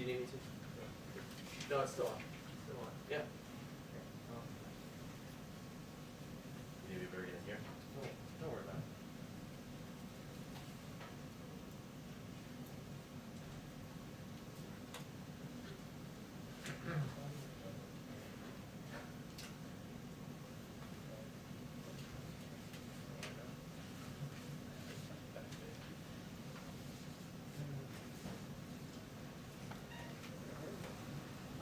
need me to? No, it's still on. Still on. Yeah. You need to be buried in here? No, don't worry about it.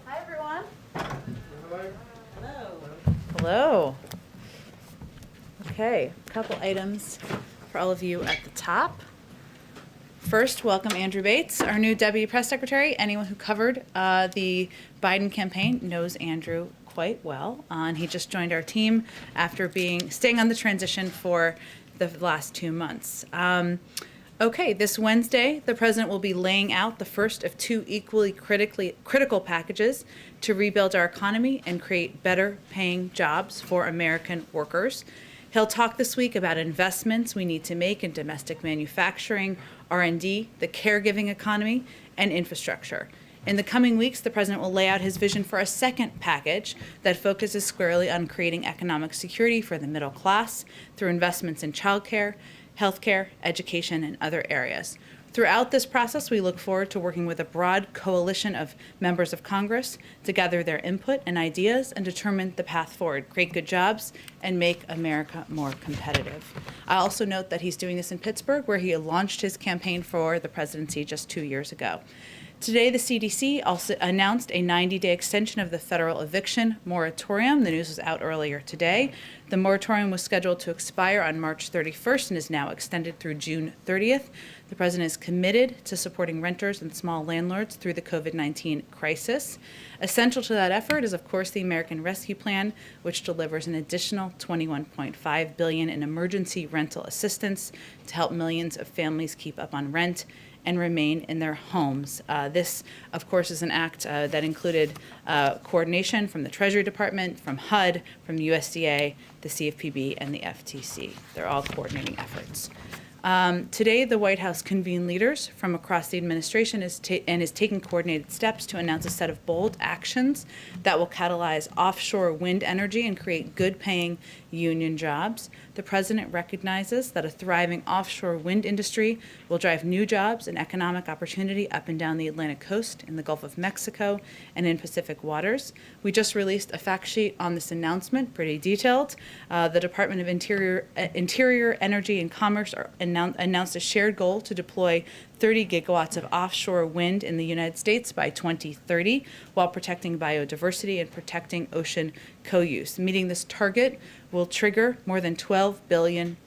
Hi, everyone. Hello. Hello. Okay, a couple items for all of you at the top. First, welcome Andrew Bates, our new Deputy Press Secretary. Anyone who covered the Biden campaign knows Andrew quite well. And he just joined our team after staying on the transition for the last 2 months. Okay, this Wednesday, the president will be laying out the first of 2 equally critical packages to rebuild our economy and create better paying jobs for American workers. He'll talk this week about investments we need to make in domestic manufacturing, R&D, the caregiving economy, and infrastructure. In the coming weeks, the president will lay out his vision for a second package that focuses squarely on creating economic security for the middle class through investments in childcare, healthcare, education, and other areas. Throughout this process, we look forward to working with a broad coalition of members of Congress to gather their input and ideas and determine the path forward, create good jobs, and make America more competitive. I also note that he's doing this in Pittsburgh, where he launched his campaign for the presidency just 2 years ago. Today, the CDC also announced a 90-day extension of the federal eviction moratorium. The news was out earlier today. The moratorium was scheduled to expire on March 31st and is now extended through June 30th. The president is committed to supporting renters and small landlords through the COVID-19 crisis. Essential to that effort is, of course, the American Rescue Plan, which delivers an additional $21.5 billion in emergency rental assistance to help millions of families keep up on rent and remain in their homes. This, of course, is an act that included coordination from the Treasury Department, from HUD, from the USDA, the CFPB, and the FTC. They're all coordinating efforts. Today, the White House convened leaders from across the administration and is taking coordinated steps to announce a set of bold actions that will catalyze offshore wind energy and create good-paying union jobs. The president recognizes that a thriving offshore wind industry will drive new jobs and economic opportunity up and down the Atlantic coast, in the Gulf of Mexico, and in Pacific waters. We just released a fact sheet on this announcement, pretty detailed. The Department of Interior, Energy, and Commerce announced a shared goal to deploy 30 gigawatts of offshore wind in the United States by 2030, while protecting biodiversity and protecting ocean co-use. Meeting this target will trigger more than $12 billion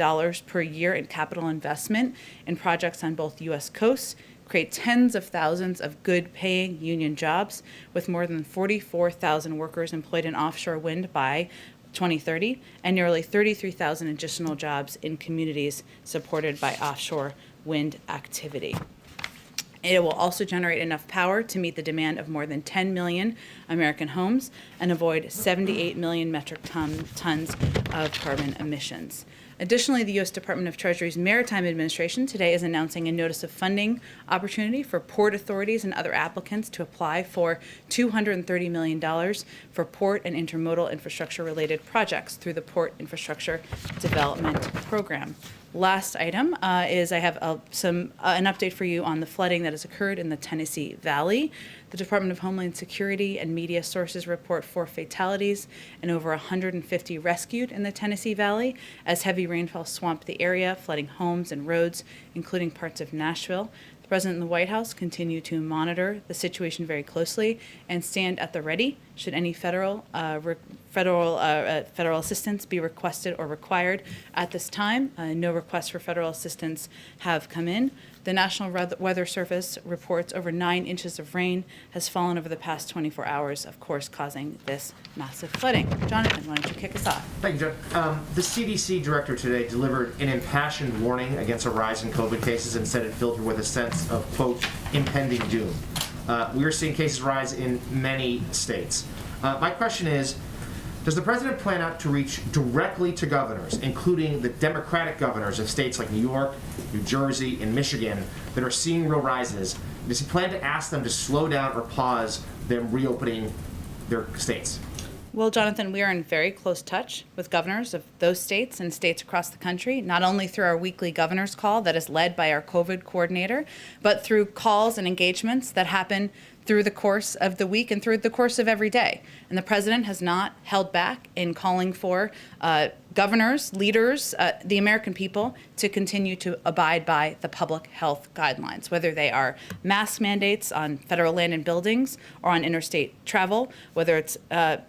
per year in capital investment in projects on both U.S. coasts, create tens of thousands of good-paying union jobs, with more than 44,000 workers employed in offshore wind by 2030, and nearly 33,000 additional jobs in communities supported by offshore wind activity. It will also generate enough power to meet the demand of more than 10 million American homes and avoid 78 million metric tons of carbon emissions. Additionally, the U.S. Department of Treasury's Maritime Administration today is announcing a notice of funding opportunity for port authorities and other applicants to apply for $230 million for port and intermodal infrastructure-related projects through the Port Infrastructure Development Program. Last item is I have an update for you on the flooding that has occurred in the Tennessee Valley. The Department of Homeland Security and media sources report 4 fatalities and over 150 rescued in the Tennessee Valley as heavy rainfall swamped the area, flooding homes and roads, including parts of Nashville. The President and the White House continue to monitor the situation very closely and stand at the ready should any federal assistance be requested or required. At this time, no requests for federal assistance have come in. The National Weather Service reports over 9 inches of rain has fallen over the past 24 hours, of course, causing this massive flooding. Jonathan, why don't you kick us off? Thank you, Jen. The CDC director today delivered an impassioned warning against a rise in COVID cases and said it filled her with a sense of, quote, impending doom. We are seeing cases rise in many states. My question is, does the president plan out to reach directly to governors, including the Democratic governors of states like New York, New Jersey, and Michigan that are seeing real rises, Does he plan to ask them to slow down or pause them reopening their states? Well, Jonathan, we are in very close touch with governors of those states and states across the country, not only through our weekly governor's call that is led by our COVID coordinator, but through calls and engagements that happen through the course of the week and through the course of every day. And the president has not held back in calling for governors, leaders, the American people to continue to abide by the public health guidelines, whether they are mask mandates on federal land and buildings or on interstate travel, whether it's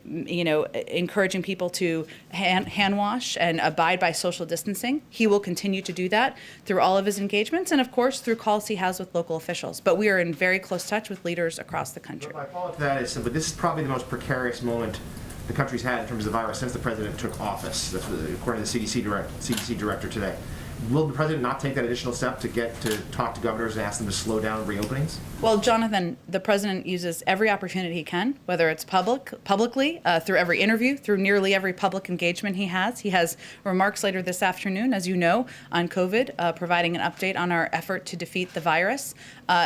encouraging people to hand wash and abide by social distancing. He will continue to do that through all of his engagements and, of course, through calls he has with local officials. But we are in very close touch with leaders across the country. My follow-up to that is simply, this is probably the most precarious moment the country's had in terms of the virus since the president took office. That's what, according to the CDC director today. Will the president not take that additional step to get to talk to governors and ask them to slow down reopenings? Well, Jonathan, the president uses every opportunity he can, whether it's publicly, through every interview, through nearly every public engagement he has. He has remarks later this afternoon, as you know, on COVID, providing an update on our effort to defeat the virus.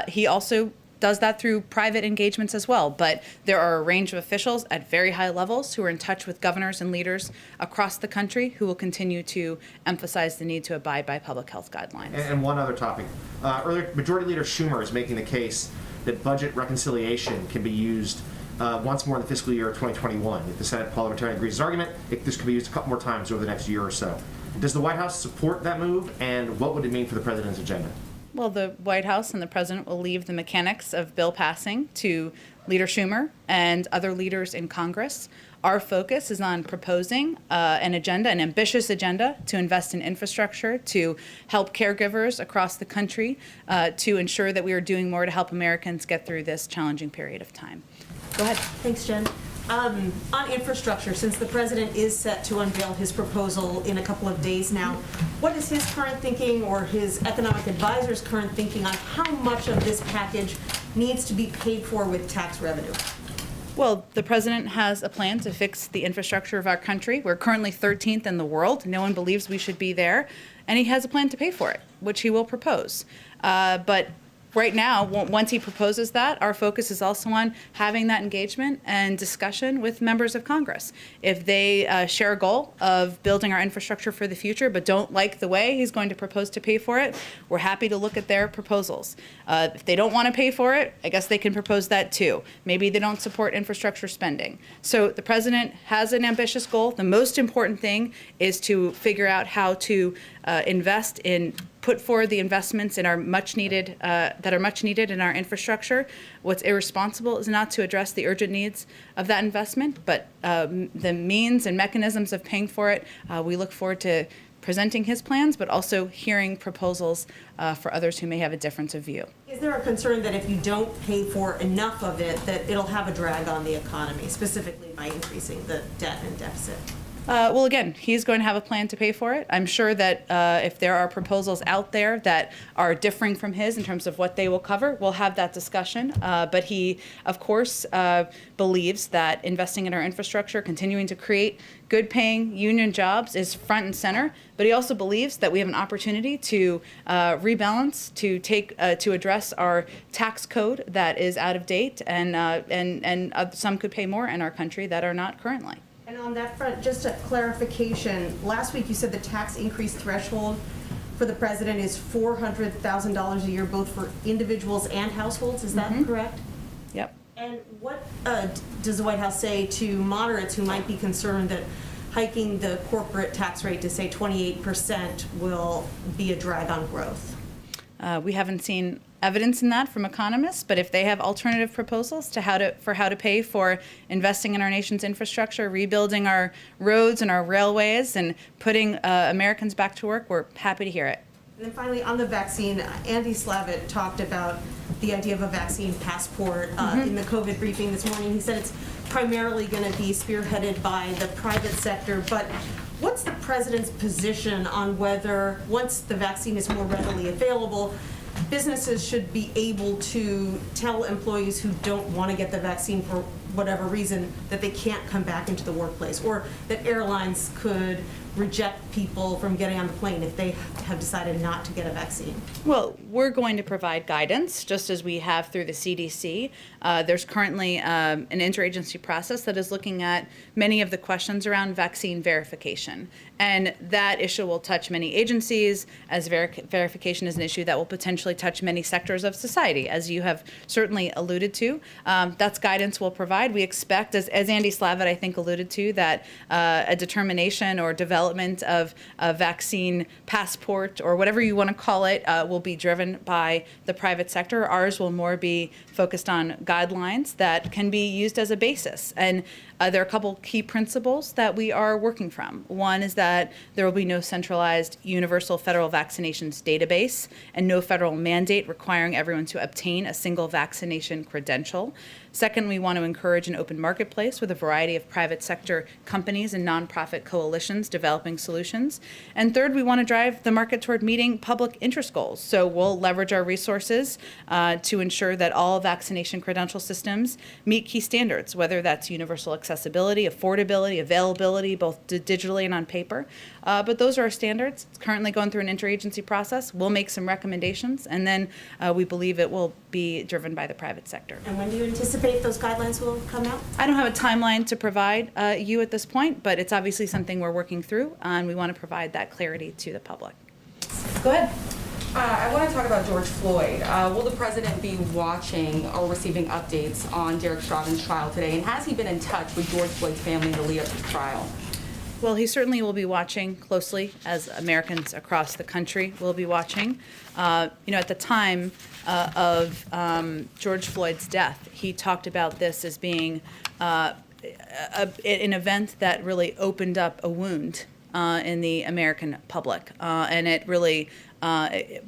He also does that through private engagements as well. But there are a range of officials at very high levels who are in touch with governors and leaders across the country who will continue to emphasize the need to abide by public health guidelines. And one other topic. Earlier, Majority Leader Schumer is making the case that budget reconciliation can be used once more in the fiscal year of 2021. If the Senate parliamentarian agrees with his argument, this could be used a couple more times over the next year or so. Does the White House support that move, and what would it mean for the president's agenda? Well, the White House and the president will leave the mechanics of bill passing to Leader Schumer and other leaders in Congress. Our focus is on proposing an ambitious agenda to invest in infrastructure, to help caregivers across the country, to ensure that we are doing more to help Americans get through this challenging period of time. Go ahead. Thanks, Jen. On infrastructure, since the president is set to unveil his proposal in a couple of days now, what is his current thinking or his economic advisor's current thinking on how much of this package needs to be paid for with tax revenue? Well, the president has a plan to fix the infrastructure of our country. We're currently 13th in the world. No one believes we should be there. And he has a plan to pay for it, which he will propose. But right now, once he proposes that, our focus is also on having that engagement and discussion with members of Congress. If they share a goal of building our infrastructure for the future but don't like the way he's going to propose to pay for it, we're happy to look at their proposals. If they don't want to pay for it, I guess they can propose that too. Maybe they don't support infrastructure spending. So the president has an ambitious goal. The most important thing is to figure out how to put forward the investments in our that are much needed in our infrastructure. What's irresponsible is not to address the urgent needs of that investment, but the means and mechanisms of paying for it. We look forward to presenting his plans, but also hearing proposals for others who may have a difference of view. Is there a concern that if you don't pay for enough of it, that it'll have a drag on the economy, specifically by increasing the debt and deficit? Well, again, he's going to have a plan to pay for it. I'm sure that if there are proposals out there that are differing from his in terms of what they will cover, we'll have that discussion. But he, of course, believes that investing in our infrastructure, continuing to create good-paying union jobs is front and center. But he also believes that we have an opportunity to rebalance, to address our tax code that is out of date, and some could pay more in our country that are not currently. And on that front, just a clarification, last week you said the tax increase threshold for the president is $400,000 a year, both for individuals and households. Is that correct? Yep. And what does the White House say to moderates who might be concerned that hiking the corporate tax rate to, say, 28% will be a drag on growth? We haven't seen evidence in that from economists, but if they have alternative proposals to how to pay for investing in our nation's infrastructure, rebuilding our roads and our railways, and putting Americans back to work, we're happy to hear it. And then finally, on the vaccine, Andy Slavitt talked about the idea of a vaccine passport in the COVID briefing this morning. He said it's primarily going to be spearheaded by the private sector, but what's the president's position on whether, once the vaccine is more readily available, businesses should be able to tell employees who don't want to get the vaccine for whatever reason that they can't come back into the workplace, or that airlines could reject people from getting on the plane if they have decided not to get a vaccine? Well, we're going to provide guidance, just as we have through the CDC. There's currently an interagency process that is looking at many of the questions around vaccine verification. And that issue will touch many agencies, as verification is an issue that will potentially touch many sectors of society, as you have certainly alluded to. That's guidance we'll provide. We expect, as Andy Slavitt, I think, alluded to, that a determination or development of a vaccine passport, or whatever you want to call it, will be driven by the private sector. Ours will more be focused on guidelines that can be used as a basis. And there are a couple key principles that we are working from. One is that there will be no centralized universal federal vaccinations database and no federal mandate requiring everyone to obtain a single vaccination credential. Second, we want to encourage an open marketplace with a variety of private sector companies and nonprofit coalitions developing solutions. And third, we want to drive the market toward meeting public interest goals. So we'll leverage our resources to ensure that all vaccination credential systems meet key standards, whether that's universal accessibility, affordability, availability, both digitally and on paper. But those are our standards. It's currently going through an interagency process. We'll make some recommendations, and then we believe it will be driven by the private sector. And when do you anticipate those guidelines will come out? I don't have a timeline to provide you at this point, but it's obviously something we're working through, and we want to provide that clarity to the public. Go ahead. I want to talk about George Floyd. Will the president be watching or receiving updates on Derek Chauvin's trial today? And has he been in touch with George Floyd's family in the lead up to the trial? Well, he certainly will be watching closely, as Americans across the country will be watching. At the time of George Floyd's death, he talked about this as being an event that really opened up a wound in the American public, and it really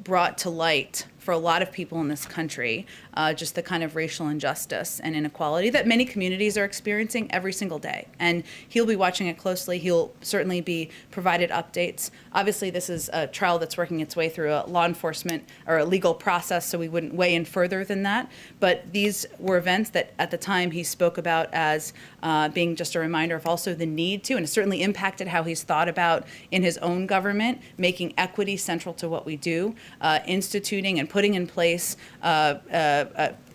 brought to light for a lot of people in this country just the kind of racial injustice and inequality that many communities are experiencing every single day. And he'll be watching it closely. He'll certainly be provided updates. Obviously, this is a trial that's working its way through a law enforcement or a legal process, so we wouldn't weigh in further than that. But these were events that at the time he spoke about as being just a reminder of also the need to, and it certainly impacted how he's thought about in his own government, making equity central to what we do, instituting and putting in place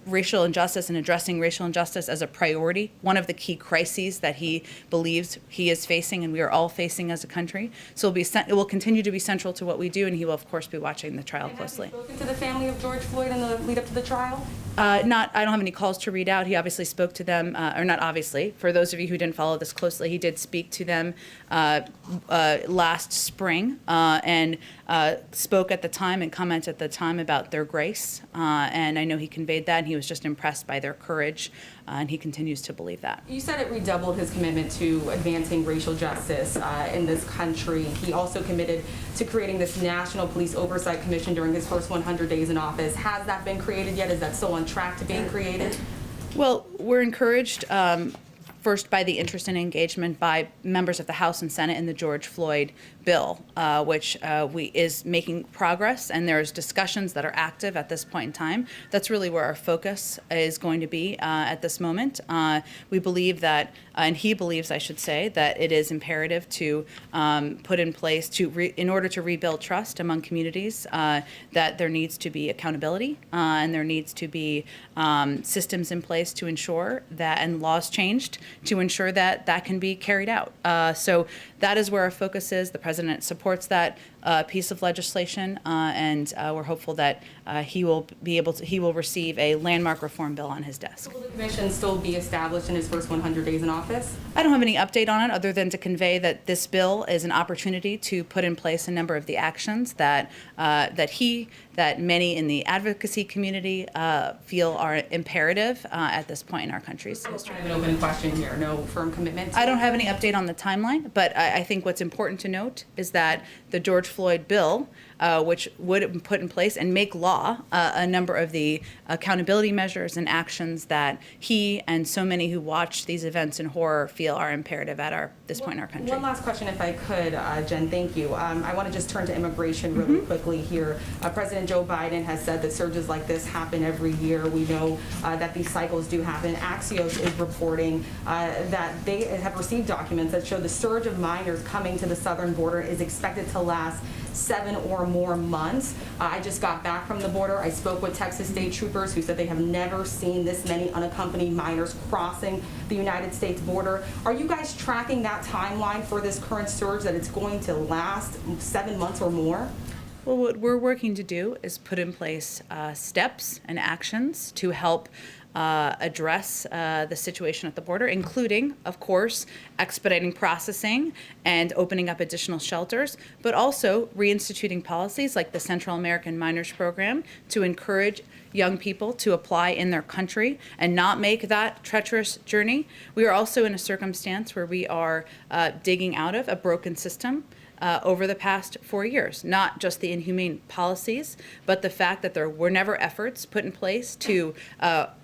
racial injustice and addressing racial injustice as a priority, one of the key crises that he believes he is facing and we are all facing as a country. So it will continue to be central to what we do, and he will, of course, be watching the trial closely. Have you spoken to the family of George Floyd in the lead up to the trial? I don't have any calls to read out. He obviously spoke to them, or not obviously. For those of you who didn't follow this closely, he did speak to them last spring and spoke at the time and commented at the time about their grace. And I know he conveyed that, and he was just impressed by their courage, and he continues to believe that. You said it redoubled his commitment to advancing racial justice in this country. He also committed to creating this National Police Oversight Commission during his first 100 days in office. Has that been created yet? Is that still on track to being created? Well, we're encouraged first by the interest and engagement by members of the House and Senate in the George Floyd bill, which is making progress, and there's discussions that are active at this point in time. That's really where our focus is going to be at this moment. We believe that, and he believes, I should say, that it is imperative to put in place in order to rebuild trust among communities, that there needs to be accountability and there needs to be systems in place to ensure that, and laws changed to ensure that that can be carried out. So that is where our focus is. The president supports that piece of legislation, and we're hopeful that he will receive a landmark reform bill on his desk. Will the commission still be established in his first 100 days in office? I don't have any update on it other than to convey that this bill is an opportunity to put in place a number of the actions that many in the advocacy community feel are imperative at this point in our country's history. I have an open question here. No firm commitment? I don't have any update on the timeline, but I think what's important to note is that the George Floyd bill which would put in place and make law a number of the accountability measures and actions that he and so many who watch these events in horror feel are imperative at this point in our country. One last question, if I could, Jen, thank you. I want to just turn to immigration really quickly here. President Joe Biden has said that surges like this happen every year. We know that these cycles do happen. Axios is reporting that they have received documents that show the surge of minors coming to the southern border is expected to last 7 or more months. I just got back from the border. I spoke with Texas state troopers who said they have never seen this many unaccompanied minors crossing the United States border. Are you guys tracking that timeline for this current surge, that it's going to last 7 months or more? Well, what we're working to do is put in place steps and actions to help address the situation at the border, including, of course, expediting processing and opening up additional shelters, but also reinstituting policies like the Central American Minors Program to encourage young people to apply in their country and not make that treacherous journey. We are also in a circumstance where we are digging out of a broken system over the past 4 years, not just the inhumane policies, but the fact that there were never efforts put in place to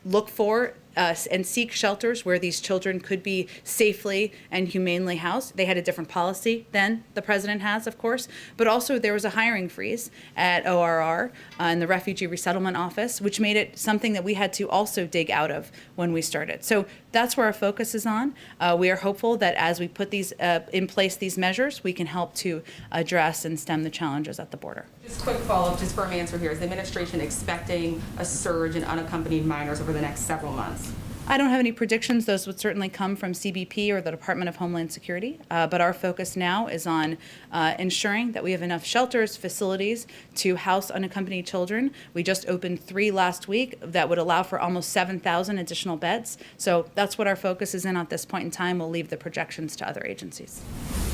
look for and seek shelters where these children could be safely and humanely housed. They had a different policy than the president has, of course, but also there was a hiring freeze at ORR in the Refugee Resettlement Office, which made it something that we had to also dig out of when we started. So that's where our focus is on. We are hopeful that as we put these in place, these measures, we can help to address and stem the challenges at the border. Just quick follow-up, just for an answer here. Is the administration expecting a surge in unaccompanied minors over the next several months? I don't have any predictions. Those would certainly come from CBP or the Department of Homeland Security. But our focus now is on ensuring that we have enough shelters, facilities to house unaccompanied children. We just opened 3 last week that would allow for almost 7,000 additional beds. So that's what our focus is in at this point in time. We'll leave the projections to other agencies.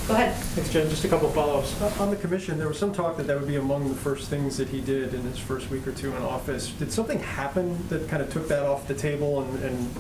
Go ahead. Thanks, Jen. Just a couple of follow-ups. On the commission, there was some talk that would be among the first things that he did in his first week or two in office. Did something happen that kind of took that off the table and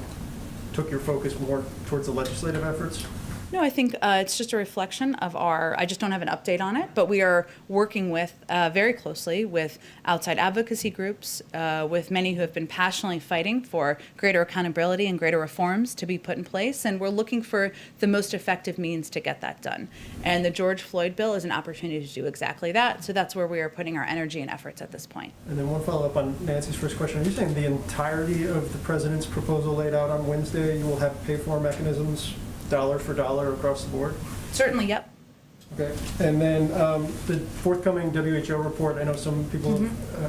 took your focus more towards the legislative efforts? No, I think it's just a reflection of I just don't have an update on it, but we are working with very closely with outside advocacy groups, with many who have been passionately fighting for greater accountability and greater reforms to be put in place, and we're looking for the most effective means to get that done. And the George Floyd bill is an opportunity to do exactly that, so that's where we are putting our energy and efforts at this point. And then one follow-up on Nancy's first question. Are you saying the entirety of the president's proposal laid out on Wednesday, you will have pay-for mechanisms dollar for dollar across the board? Certainly, yep. Okay. And then the forthcoming WHO report, I know some people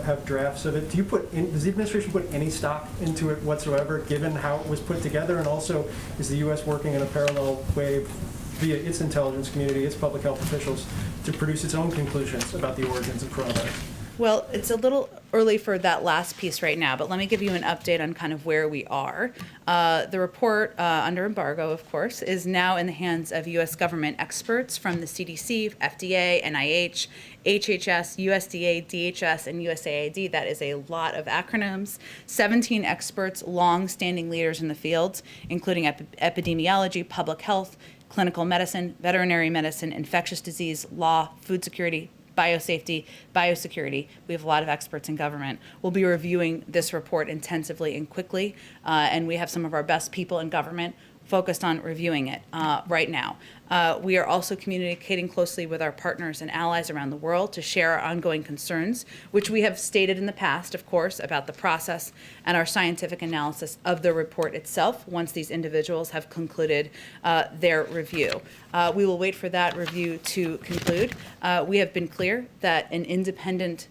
have drafts of it. Does the administration put any stock into it whatsoever, given how it was put together? And also, is the U.S. working in a parallel way via its intelligence community, its public health officials, to produce its own conclusions about the origins of coronavirus? Well, it's a little early for that last piece right now, but let me give you an update on kind of where we are. The report, under embargo, of course, is now in the hands of U.S. government experts from the CDC, FDA, NIH, HHS, USDA, DHS, and USAID. That is a lot of acronyms. 17 experts, long-standing leaders in the field, including epidemiology, public health, clinical medicine, veterinary medicine, infectious disease, law, food security, biosafety, biosecurity. We have a lot of experts in government. We'll be reviewing this report intensively and quickly, and we have some of our best people in government focused on reviewing it right now. We are also communicating closely with our partners and allies around the world to share our ongoing concerns, which we have stated in the past, of course, about the process and our scientific analysis of the report itself once these individuals have concluded their review. We will wait for that review to conclude. We have been clear that an independent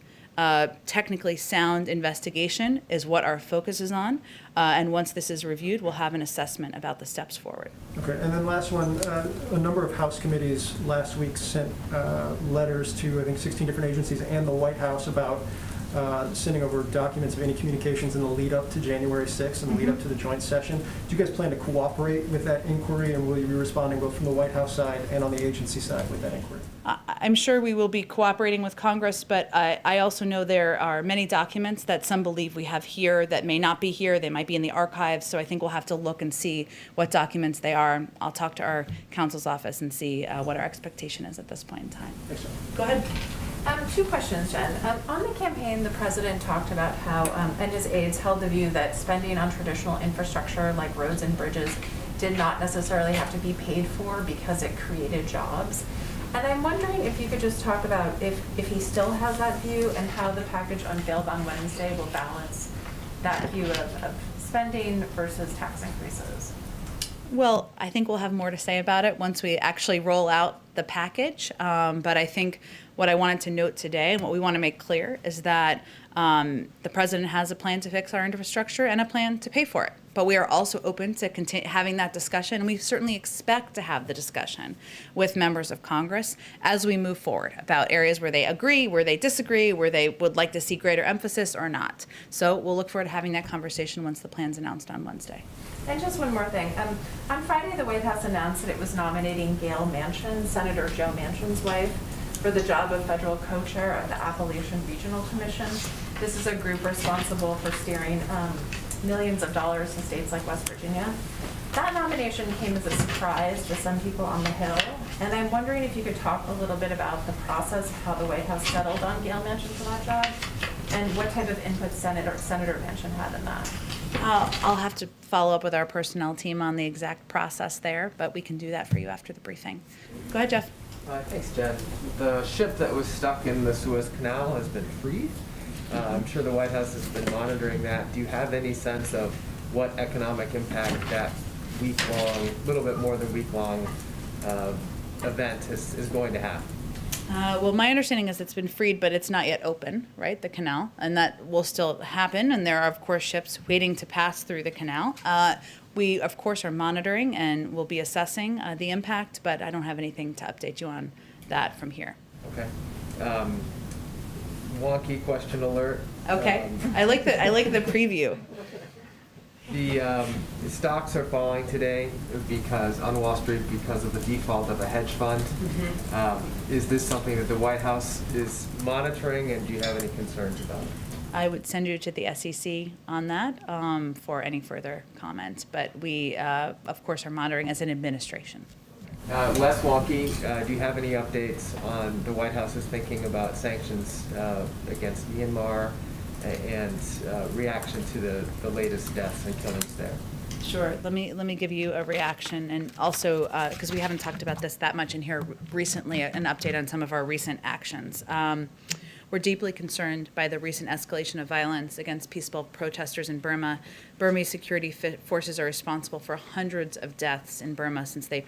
technically sound investigation is what our focus is on. And once this is reviewed, we'll have an assessment about the steps forward. Okay, and then last one, a number of House committees last week sent letters to, I think, 16 different agencies and the White House about sending over documents of any communications in the lead up to January 6th and the lead up to the joint session. Do you guys plan to cooperate with that inquiry, and will you be responding both from the White House side and on the agency side with that inquiry? I'm sure we will be cooperating with Congress, but I also know there are many documents that some believe we have here that may not be here. They might be in the archives, so I think we'll have to look and see what documents they are. I'll talk to our counsel's office and see what our expectation is at this point in time. Thanks, John. Go ahead. Two questions, Jen. On the campaign, the president talked about how, and his aides held the view that spending on traditional infrastructure like roads and bridges did not necessarily have to be paid for because it created jobs. And I'm wondering if you could just talk about if he still has that view and how the package unveiled on Wednesday will balance that view of spending versus tax increases. Well, I think we'll have more to say about it once we actually roll out the package. But I think what I wanted to note today and what we want to make clear is that the president has a plan to fix our infrastructure and a plan to pay for it. But we are also open to having that discussion, and we certainly expect to have the discussion with members of Congress as we move forward about areas where they agree, where they disagree, where they would like to see greater emphasis or not. So we'll look forward to having that conversation once the plan's announced on Wednesday. And just one more thing. On Friday, the White House announced that it was nominating Gail Manchin, Senator Joe Manchin's wife, for the job of federal co-chair of the Appalachian Regional Commission. This is a group responsible for steering millions of dollars in states like West Virginia. That nomination came as a surprise to some people on the Hill, and I'm wondering if you could talk a little bit about the process of how the White House settled on Gail Manchin for that job, and what type of input Senator Manchin had in that. I'll have to follow up with our personnel team on the exact process there, but we can do that for you after the briefing. Go ahead, Jeff. Thanks, Jen. The ship that was stuck in the Suez Canal has been freed. I'm sure the White House has been monitoring that. Do you have any sense of what economic impact that week-long, little bit more than week-long event is going to have? Well, my understanding is it's been freed, but it's not yet open, right, the canal, and that will still happen, and there are, of course, ships waiting to pass through the canal. We, of course, are monitoring and will be assessing the impact, but I don't have anything to update you on that from here. Okay. Wonky question alert. Okay. I like the preview. The stocks are falling today because on Wall Street because of the default of a hedge fund. Is this something that the White House is monitoring, and do you have any concerns about it? I would send you to the SEC on that for any further comments, but we, of course, are monitoring as an administration. Less wonky, do you have any updates on the White House's thinking about sanctions against Myanmar and reaction to the latest deaths and killings there? Sure. Let me give you a reaction, and also because we haven't talked about this that much in here recently, an update on some of our recent actions. We're deeply concerned by the recent escalation of violence against peaceful protesters in Burma. Burmese security forces are responsible for hundreds of deaths in Burma since they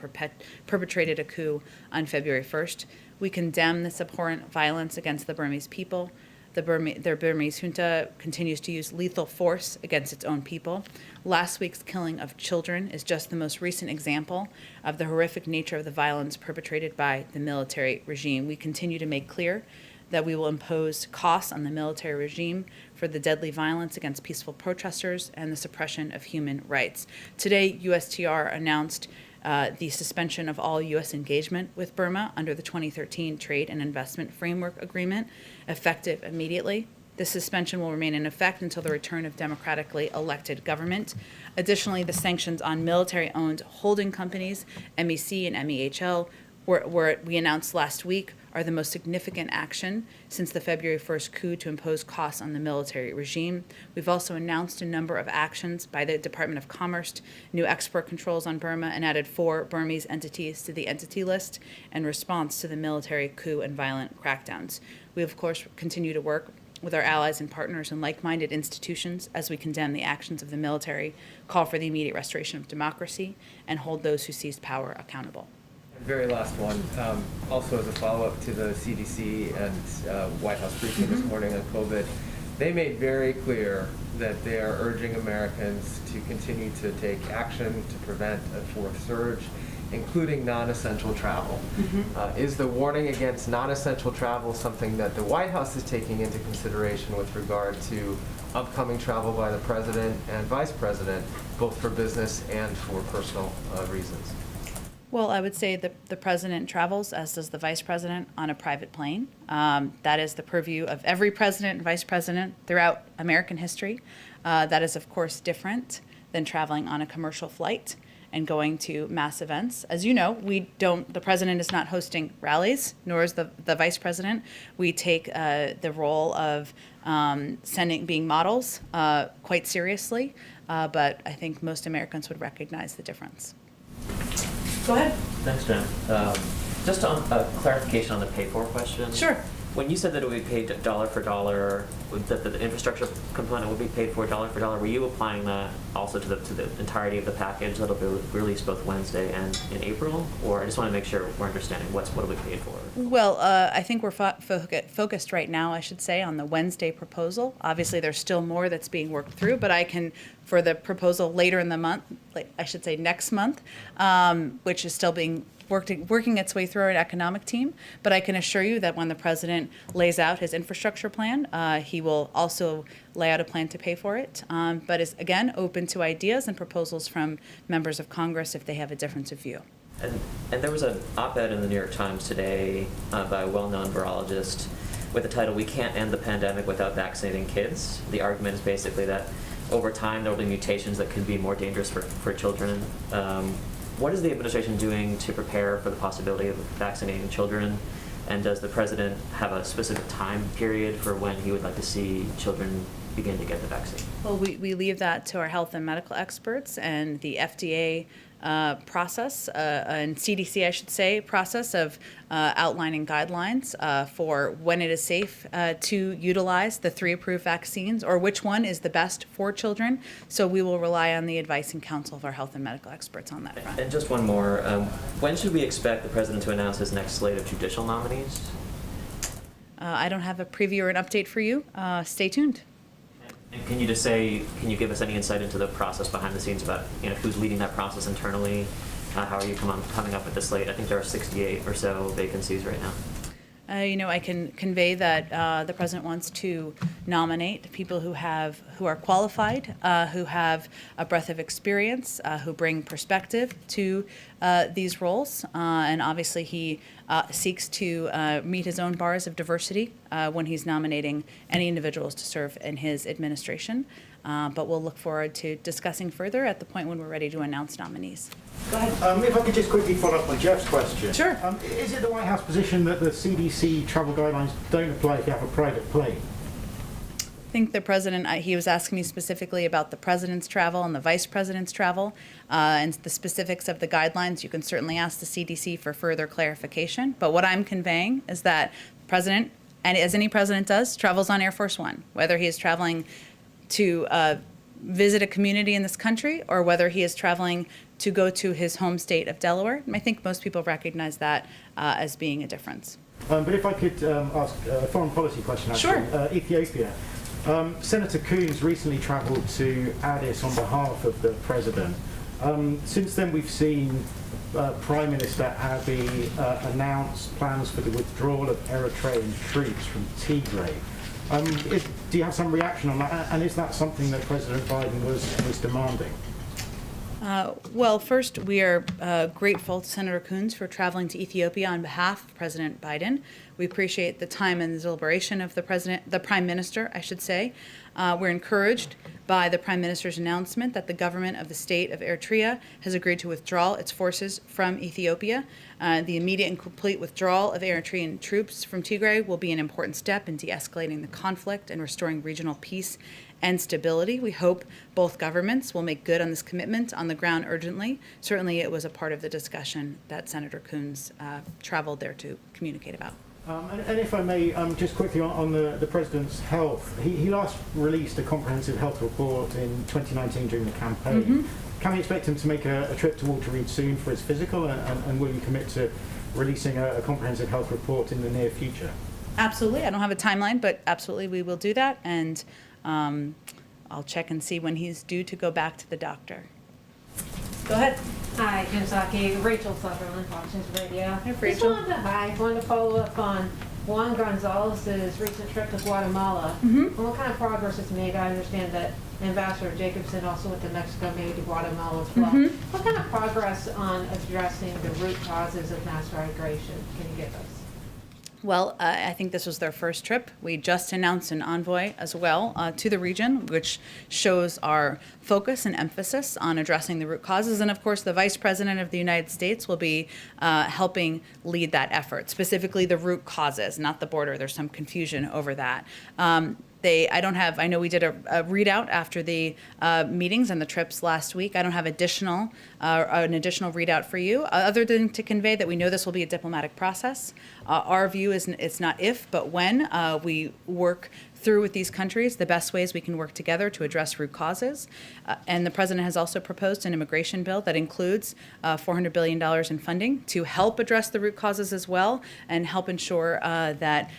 perpetrated a coup on February 1st. We condemn this abhorrent violence against the Burmese people. Their Burmese junta continues to use lethal force against its own people. Last week's killing of children is just the most recent example of the horrific nature of the violence perpetrated by the military regime. We continue to make clear that we will impose costs on the military regime for the deadly violence against peaceful protesters and the suppression of human rights. Today, USTR announced the suspension of all U.S. engagement with Burma under the 2013 Trade and Investment Framework Agreement, effective immediately. This suspension will remain in effect until the return of democratically elected government. Additionally, the sanctions on military-owned holding companies, MEC and MEHL, we announced last week, are the most significant action since the February 1st coup to impose costs on the military regime. We've also announced a number of actions by the Department of Commerce, new export controls on Burma, and added 4 Burmese entities to the entity list in response to the military coup and violent crackdowns. We, of course, continue to work with our allies and partners and like-minded institutions as we condemn the actions of the military, call for the immediate restoration of democracy, and hold those who seized power accountable. Very last one, also as a follow-up to the CDC and White House briefing this morning on COVID, they made very clear that they are urging Americans to continue to take action to prevent a fourth surge, including non-essential travel. Is the warning against non-essential travel something that the White House is taking into consideration with regard to upcoming travel by the President and Vice President, both for business and for personal reasons? Well, I would say the president travels, as does the vice president, on a private plane. That is the purview of every president and vice president throughout American history. That is, of course, different than traveling on a commercial flight. and going to mass events. As you know, the president is not hosting rallies, nor is the vice president. We take the role of being models quite seriously, but I think most Americans would recognize the difference. Go ahead. Thanks, Jen. Just on clarification on the pay for question. Sure. When you said that it would be paid dollar for dollar, that the infrastructure component would be paid for dollar, were you applying that also to the entirety of the package that'll be released both Wednesday and in April? Or I just want to make sure we're understanding what will be paid for. Well, I think we're focused right now, I should say, on the Wednesday proposal. Obviously, there's still more that's being worked through, but I can, for the proposal later in the month, I should say next month, which is still being working its way through our economic team, but I can assure you that when the president lays out his infrastructure plan, he will also lay out a plan to pay for it, but is, again, open to ideas and proposals from members of Congress if they have a difference of view. And there was an op-ed in the New York Times today by a well-known virologist with the title, "We Can't End the Pandemic Without Vaccinating Kids." The argument is basically that over time there will be mutations that could be more dangerous for children. What is the administration doing to prepare for the possibility of vaccinating children? And does the president have a specific time period for when he would like to see children begin to get the vaccine? Well, we leave that to our health and medical experts and the FDA process, and CDC, I should say, process of outlining guidelines for when it is safe to utilize the 3 approved vaccines, or which one is the best for children. So we will rely on the advice and counsel of our health and medical experts on that front. And just one more. When should we expect the president to announce his next slate of judicial nominees? I don't have a preview or an update for you. Stay tuned. And can you give us any insight into the process behind the scenes about who's leading that process internally? How are you coming up with the slate? I think there are 68 or so vacancies right now. I can convey that the president wants to nominate people who are qualified, who have a breadth of experience, who bring perspective to these roles, and obviously he seeks to meet his own bars of diversity when he's nominating any individuals to serve in his administration. But we'll look forward to discussing further at the point when we're ready to announce nominees. Go ahead. If I could just quickly follow up on Jeff's question. Sure. Is it the White House position that the CDC travel guidelines don't apply if you have a private plane? I think the president, he was asking me specifically about the president's travel and the vice president's travel, and the specifics of the guidelines. You can certainly ask the CDC for further clarification. But what I'm conveying is that the president, and as any president does, travels on Air Force One, whether he is traveling to visit a community in this country or whether he is traveling to go to his home state of Delaware. And I think most people recognize that as being a difference. But if I could ask a foreign policy question, actually. Sure. Ethiopia. Senator Coons recently travelled to Addis on behalf of the president. Since then, we've seen Prime Minister Abiy announce plans for the withdrawal of Eritrean troops from Tigray. Do you have some reaction on that? And is that something that President Biden was demanding? Well, first, we are grateful to Senator Coons for traveling to Ethiopia on behalf of President Biden. We appreciate the time and the deliberation of the Prime Minister, I should say. We're encouraged by the Prime Minister's announcement that the government of the state of Eritrea has agreed to withdraw its forces from Ethiopia. The immediate and complete withdrawal of Eritrean troops from Tigray will be an important step in de-escalating the conflict and restoring regional peace and stability. We hope both governments will make good on this commitment on the ground urgently. Certainly it was a part of the discussion that Senator Coons traveled there to communicate about. And if I may, just quickly on the President's health, he last released a comprehensive health report in 2019 during the campaign. Mm-hmm. Can we expect him to make a trip to Walter Reed soon for his physical, and will you commit to releasing a comprehensive health report in the near future? Absolutely. I don't have a timeline, but absolutely we will do that, and I'll check and see when he's due to go back to the doctor. Go ahead. Hi, Jen Psaki, Rachel Sutherland, Fox News Radio. Hi, Rachel. Wanted to follow up on Juan Gonzalez's recent trip to Guatemala. Mm-hmm. And what kind of progress is made? I understand that Ambassador Jacobson also went to Mexico, maybe to Guatemala as well. Mm-hmm. What kind of progress on addressing the root causes of mass migration can you give us? Well, I think this was their first trip. We just announced an envoy as well to the region, which shows our focus and emphasis on addressing the root causes. And of course, the Vice President of the United States will be helping lead that effort, specifically the root causes, not the border. There's some confusion over that. I know we did a readout after the meetings and the trips last week. I don't have an additional readout for you, other than to convey that we know this will be a diplomatic process. Our view is it's not if, but when we work through with these countries, the best ways we can work together to address root causes. And the president has also proposed an immigration bill that includes $400 billion in funding to help address the root causes as well and help ensure that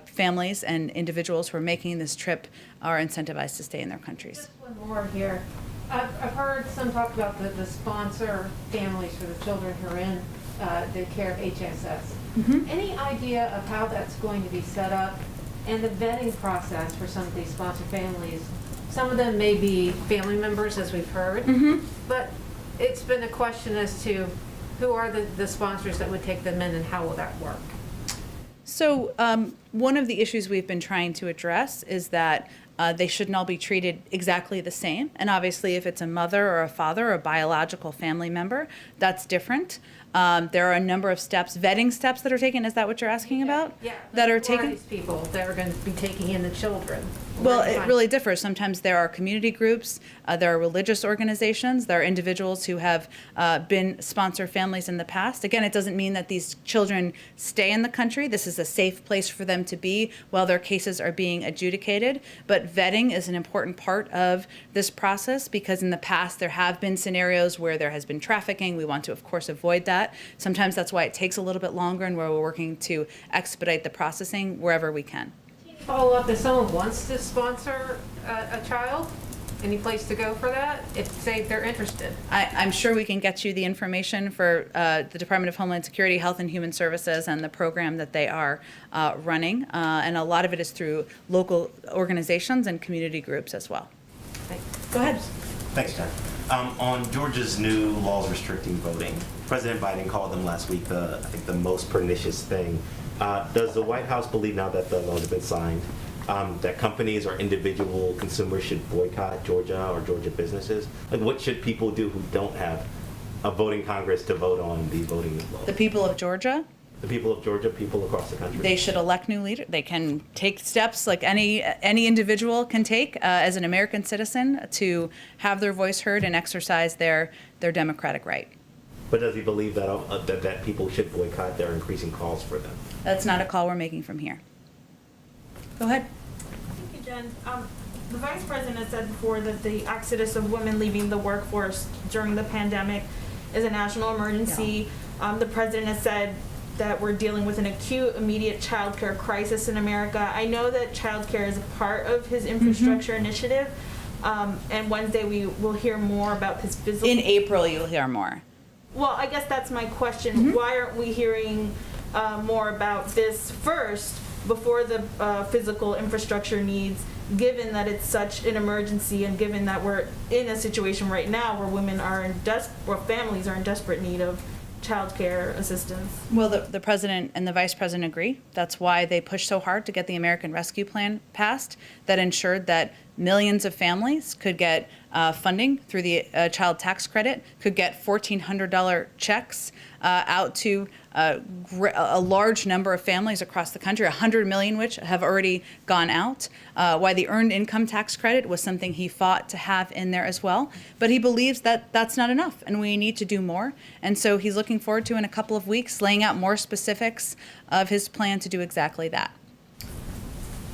families and individuals who are making this trip are incentivized to stay in their countries. Just one more here. I've heard some talk about the sponsor families for the children who are in the care of HSS. Mm-hmm. Any idea of how that's going to be set up and the vetting process for some of these sponsor families? Some of them may be family members, as we've heard, but it's been a question as to who are the sponsors that would take them in and how will that work? So one of the issues we've been trying to address is that they shouldn't all be treated exactly the same. And obviously, if it's a mother or a father or a biological family member, that's different. There are a number of steps, vetting steps that are taken. Is that what you're asking about? Yeah. That are Who taken? these people that are going to be taking in the children? Well, it really differs. Sometimes there are community groups, there are religious organizations, there are individuals who have been sponsor families in the past. Again, it doesn't mean that these children stay in the country. This is a safe place for them to be while their cases are being adjudicated. But vetting is an important part of this process because in the past there have been scenarios where there has been trafficking. We want to, of course, avoid that. Sometimes that's why it takes a little bit longer and where we're working to expedite the processing wherever we can. Follow up if someone wants to sponsor a child, any place to go for that, if say they're interested? I'm sure we can get you the information for the Department of Homeland Security, Health and Human Services, and the program that they are running. And a lot of it is through local organizations and community groups as well. Go ahead. Thanks, Jen. On Georgia's new laws restricting voting, President Biden called them last week I think the most pernicious thing. Does the White House believe now that the laws have been signed that companies or individual consumers should boycott Georgia or Georgia businesses? Like, what should people do who don't have a voting Congress to vote on the voting laws? The people of Georgia, The people of Georgia, people across the country. they should elect new leaders. They can take steps like any individual can take as an American citizen to have their voice heard and exercise their democratic right. But does he believe that that people should boycott? There are increasing calls for them. That's not a call we're making from here. Go ahead. Thank you, Jen. The Vice President said before that the exodus of women leaving the workforce during the pandemic is a national emergency. Yeah. The President has said that we're dealing with an acute, immediate childcare crisis in America. I know that childcare is a part of his infrastructure initiative, and Wednesday we will hear more about his physical... In April, you'll hear more. Well, I guess that's my question. Why aren't we hearing more about this first before the physical infrastructure needs, given that it's such an emergency and given that we're in a situation right now where women are where families are in desperate need of child care assistance? Well, the president and the vice president agree. That's why they pushed so hard to get the American Rescue Plan passed that ensured that millions of families could get funding through the child tax credit, could get $1,400 checks out to a large number of families across the country, 100 million which have already gone out. Why the earned income tax credit was something he fought to have in there as well. But he believes that that's not enough and we need to do more. And so he's looking forward to, in a couple of weeks, laying out more specifics of his plan to do exactly that.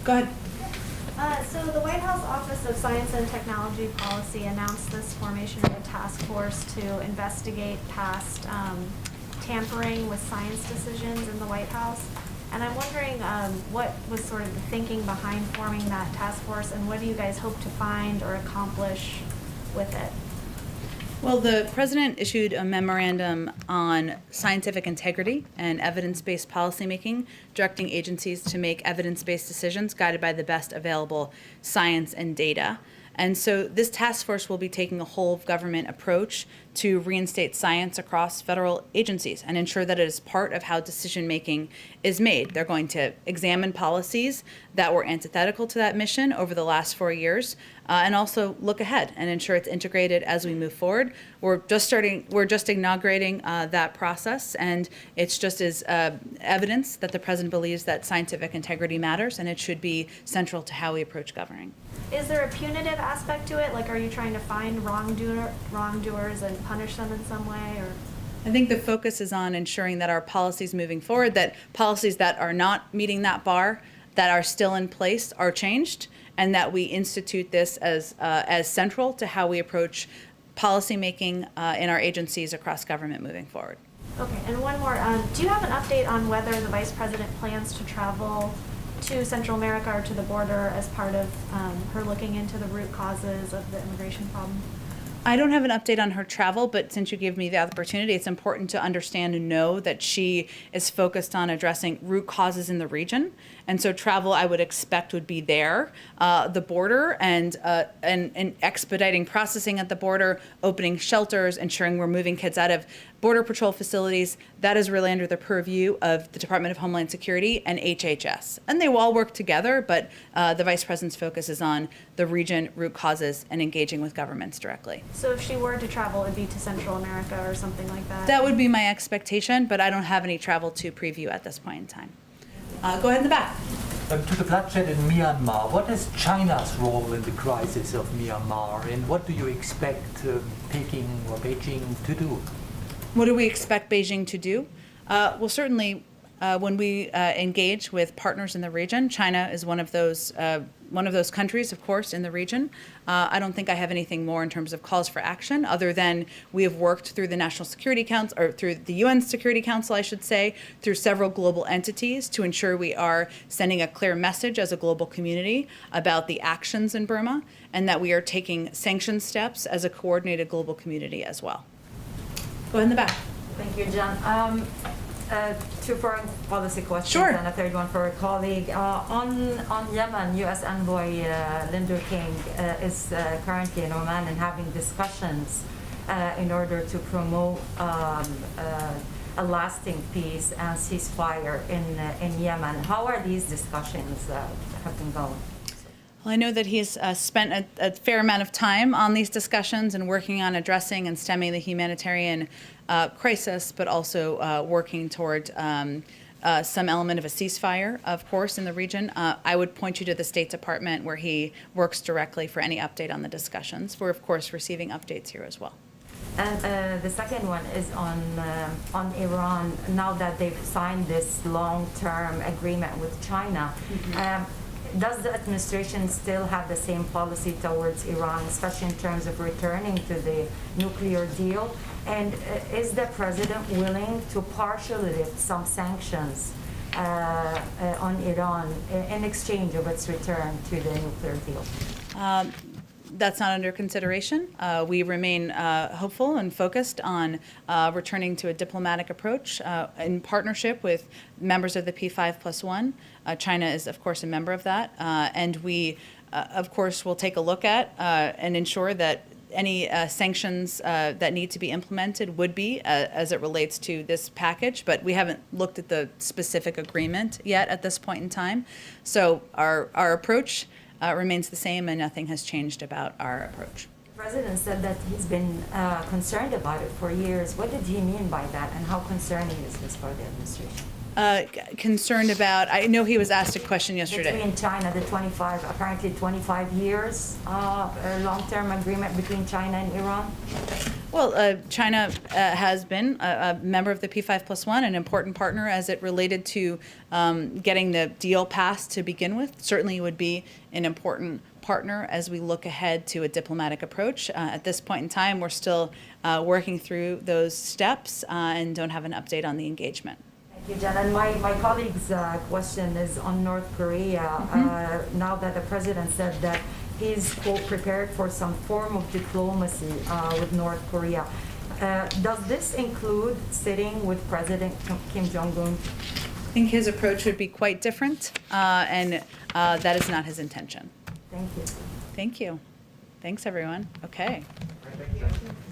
Go ahead. So the White House Office of Science and Technology Policy announced this formation of a task force to investigate past tampering with science decisions in the White House. And I'm wondering what was sort of the thinking behind forming that task force, and what do you guys hope to find or accomplish with it? Well, the president issued a memorandum on scientific integrity and evidence-based policymaking, directing agencies to make evidence-based decisions guided by the best available science and data. And so this task force will be taking a whole of government approach to reinstate science across federal agencies and ensure that it is part of how decision making is made. They're going to examine policies that were antithetical to that mission over the last 4 years, and also look ahead and ensure it's integrated as we move forward. We're just inaugurating that process, and it's just as evidence that the president believes that scientific integrity matters, and it should be central to how we approach governing. Is there a punitive aspect to it? Like, are you trying to find wrongdoers and punish them in some way, or? I think the focus is on ensuring that our policies moving forward, that policies that are not meeting that bar, that are still in place, are changed, and that we institute this as central to how we approach policymaking in our agencies across government moving forward. Okay, and one more. Do you have an update on whether the Vice President plans to travel to Central America or to the border as part of her looking into the root causes of the immigration problem? I don't have an update on her travel, but since you gave me the opportunity, it's important to understand and know that she is focused on addressing root causes in the region. And so travel, I would expect, would be there, the border, and expediting processing at the border, opening shelters, ensuring we're moving kids out of Border Patrol facilities. That is really under the purview of the Department of Homeland Security and HHS. And they will all work together, but the Vice President's focus is on the region, root causes, and engaging with governments directly. So if she were to travel, it would be to Central America or something like that? That would be my expectation, but I don't have any travel to preview at this point in time. Go ahead in the back. To the bloodshed in Myanmar, what is China's role in the crisis of Myanmar, and what do you expect Peking or Beijing to do? What do we expect Beijing to do? Well, certainly when we engage with partners in the region, China is one of those countries, of course, in the region. I don't think I have anything more in terms of calls for action, other than we have worked through the National Security Council, or through the UN Security Council, I should say, through several global entities to ensure we are sending a clear message as a global community about the actions in Burma, and that we are taking sanction steps as a coordinated global community as well. Go ahead in the back. Thank you, Jen. Two foreign policy questions. Sure. And a third one for a colleague. On Yemen, U.S. Envoy Linder King is currently in Oman and having discussions in order to promote a lasting peace and ceasefire in Yemen. How are these discussions have been going? Well, I know that he's spent a fair amount of time on these discussions and working on addressing and stemming the humanitarian crisis, but also working toward some element of a ceasefire, of course, in the region. I would point you to the State Department, where he works directly for any update on the discussions. We're, of course, receiving updates here as well. And the second one is on Iran. Now that they've signed this long-term agreement with China, does the administration still have the same policy towards Iran, especially in terms of returning to the nuclear deal? And is the president willing to partially lift some sanctions on Iran in exchange of its return to the nuclear deal? That's not under consideration. We remain hopeful and focused on returning to a diplomatic approach in partnership with members of the P5+1. China is, of course, a member of that. And we, of course, will take a look at and ensure that any sanctions that need to be implemented would be as it relates to this package. But we haven't looked at the specific agreement yet at this point in time. So our approach remains the same, and nothing has changed about our approach. The president said that he's been concerned about it for years. What did he mean by that, and how concerning is this for the administration? Concerned about, I know he was asked a question yesterday. Between China, the 25 years long-term agreement between China and Iran? Well, China has been a member of the P5+1, an important partner as it related to getting the deal passed to begin with. Certainly would be an important partner as we look ahead to a diplomatic approach. At this point in time, we're still working through those steps and don't have an update on the engagement. Thank you, Jen. And my colleague's question is on North Korea. Now that the president said that he's, quote, prepared for some form of diplomacy with North Korea. Does this include sitting with President Kim Jong-un? I think his approach would be quite different, and that is not his intention. Thank you. Thank you. Thanks, everyone. Okay. Thank you.